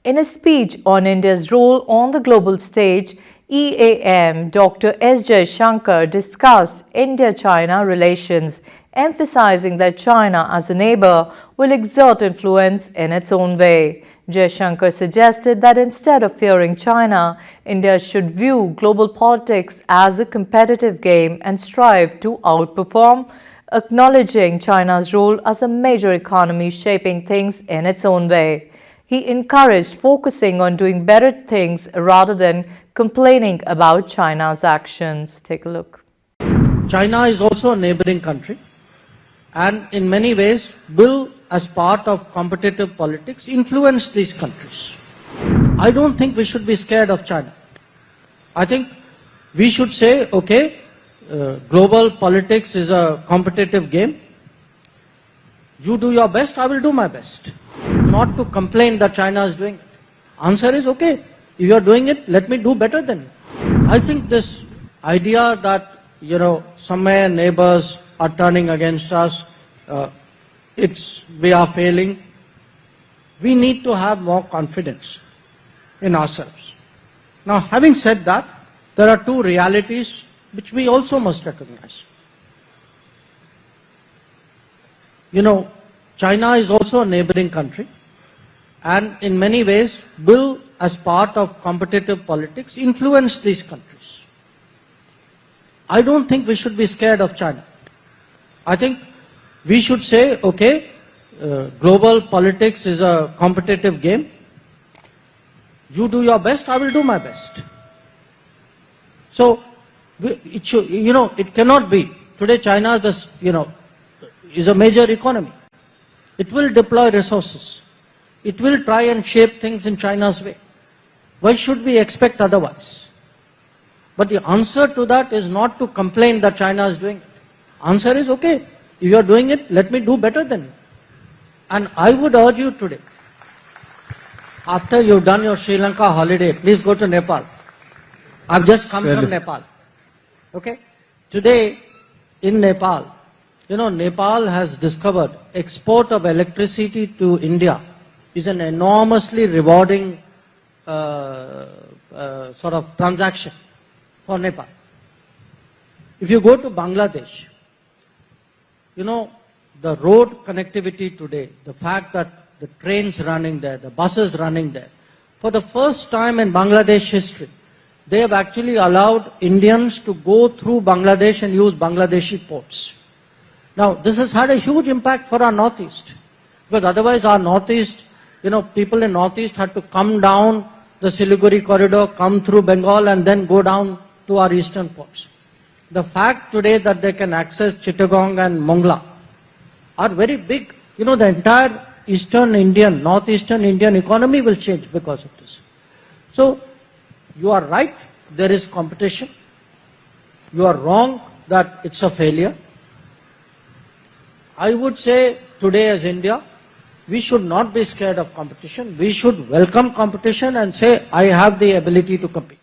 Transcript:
In a speech on India's role on the global stage, EAM Dr. S. Jaishankar discussed India-China relations, emphasizing that China as a neighbor will exert influence in its own way. Jaishankar suggested that instead of fearing China, India should view global politics as a competitive game and strive to outperform, acknowledging China's role as a major economy shaping things in its own way. He encouraged focusing on doing better things rather than complaining about China's actions. Take a look. China is also a neighboring country and in many ways will, as part of competitive politics, influence these countries. I don't think we should be scared of China. I think we should say, okay, global politics is a competitive game. You do your best, I will do my best. Not to complain that China is doing it. Answer is, okay, if you are doing it, let me do better than you. I think this idea that, somewhere neighbors are turning against us, we are failing. We need to have more confidence in ourselves. Now, having said that, there are two realities which we also must recognize. China is also a neighboring country and in many ways will, as part of competitive politics, influence these countries. I don't think we should be scared of China. I think we should say, okay, global politics is a competitive game. You do your best, I will do my best. So, it cannot be. Today China is a major economy. It will deploy resources. It will try and shape things in China's way. Why should we expect otherwise? But the answer to that is not to complain that China is doing it. Answer is, okay, if you are doing it, let me do better than you. And I would urge you today, after you've done your Sri Lanka holiday, please go to Nepal. I've just come from Nepal. Okay? Today, in Nepal, Nepal has discovered export of electricity to India is an enormously rewarding sort of transaction for Nepal. If you go to Bangladesh, the road connectivity today, the fact that the trains running there, the buses running there, for the first time in Bangladesh history, they have actually allowed Indians to go through Bangladesh and use Bangladeshi ports. Now, this has had a huge impact for our Northeast, because otherwise our Northeast, people in Northeast had to come down the Siliguri corridor, come through Bengal and then go down to our eastern ports. The fact today that they can access Chittagong and Mongla are very big. The entire northeastern Indian economy will change because of this. So, you are right, there is competition. You are wrong that it's a failure. I would say today as India, we should not be scared of competition. We should welcome competition and say, I have the ability to compete.